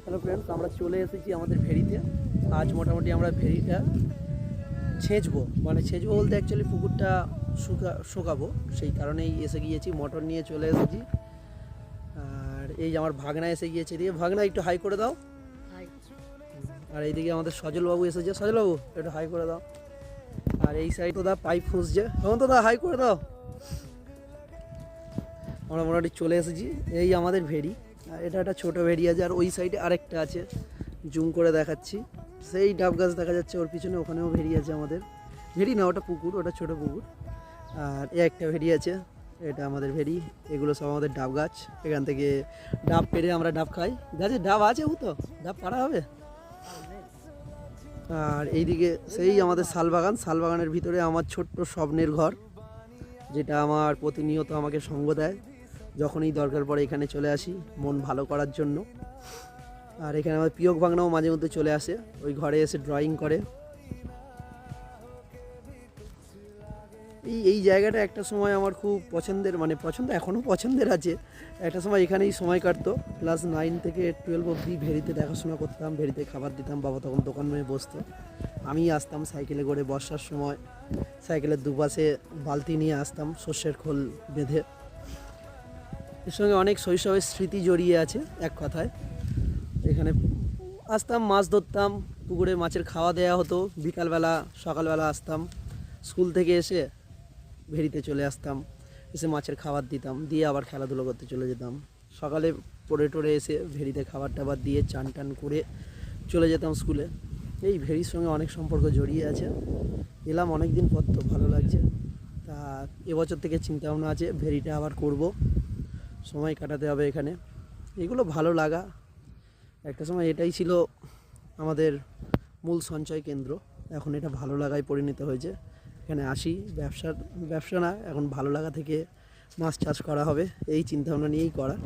Hello friends, আমরা চলে এসেছি আমাদের ভেড়িতে। আজ মোটামুটি আমরা ভেড়িটা ছেঁচবো, মানে ছেঁচবো বলতে অ্যাকচুয়ালি পুকুরটা শুকাবো, সেই কারণেই এসে গিয়েছি। মোটর নিয়ে চলে এসেছি। আর এই যে আমার ভাগনা এসে গিয়েছে। দিয়ে ভাগনা একটু হাই করে দাও। আর এইদিকে আমাদের সজলবাবু এসেছে। সজলবাবু একটু হাই করে দাও। আর এই সাইড তো দা পাইপ ফুঁসছে, তখন তো দা হাই করে দাও। আমরা মোটামুটি চলে এসেছি। এই আমাদের ভেড়ি, আর এটা একটা ছোটো ভেড়ি আছে, আর ওই সাইডে আরেকটা আছে, জুম করে দেখাচ্ছি। সেই ডাব গাছ দেখা যাচ্ছে ওর পিছনে, ওখানেও ভেড়ি আছে আমাদের। ভেড়ি না, ওটা পুকুর, ওটা ছোটো পুকুর। আর এ একটা ভেড়ি আছে, এটা আমাদের ভেড়ি। এগুলো সব আমাদের ডাব গাছ। এখান থেকে ডাব পেড়ে আমরা ডাব খাই। গাছে ডাব আছে, ও তো ডাব পাড়া হবে। আর এইদিকে সেই আমাদের শালবাগান। শালবাগানের ভিতরে আমার ছোট্ট স্বপ্নের ঘর, যেটা আমার প্রতিনিয়ত আমাকে সঙ্গ দেয়। যখনই দরকার পড়ে এখানে চলে আসি মন ভালো করার জন্য। আর এখানে আমার প্রিয় ভাগনাও মাঝে মধ্যে চলে আসে, ওই ঘরে এসে ড্রয়িং করে। এই জায়গাটা একটা সময় আমার খুব পছন্দের, মানে পছন্দ, এখনও পছন্দের আছে। একটা সময় এখানেই সময় কাটতো। ক্লাস 9 থেকে 12 অবধি ভেড়িতে দেখাশোনা করতাম, ভেড়িতে খাবার দিতাম। বাবা তখন দোকান নিয়ে বসতো, আমি আসতাম সাইকেলে করে। বর্ষার সময় সাইকেলের দুপাশে বালতি নিয়ে আসতাম, সর্ষের খোল বেঁধে। এর সঙ্গে অনেক শৈশবের স্মৃতি জড়িয়ে আছে এক কথায়। এখানে আসতাম, মাছ ধরতাম, পুকুরে মাছের খাওয়া দেওয়া হতো। বিকালবেলা সকালবেলা আসতাম, স্কুল থেকে এসে ভেড়িতে চলে আসতাম, এসে মাছের খাবার দিতাম, দিয়ে আবার খেলাধুলো করতে চলে যেতাম। সকালে পড়ে টড়ে এসে ভেড়িতে খাবার টাবার দিয়ে চান টান করে চলে যেতাম স্কুলে। এই ভেড়ির সঙ্গে অনেক সম্পর্ক জড়িয়ে আছে। এলাম অনেক দিন পর, তো ভালো লাগছে। তা এবছর থেকে চিন্তাভাবনা আছে ভেড়িটা আবার করব, সময় কাটাতে হবে এখানে। এগুলো ভালো লাগা। একটা সময় এটাই ছিল আমাদের মূল সঞ্চয় কেন্দ্র, এখন এটা ভালো লাগায় পরিণত হয়েছে। এখানে আসি, ব্যবসা না, এখন ভালো লাগা থেকে মাছ চাষ করা হবে, এই চিন্তাভাবনা নিয়েই করা।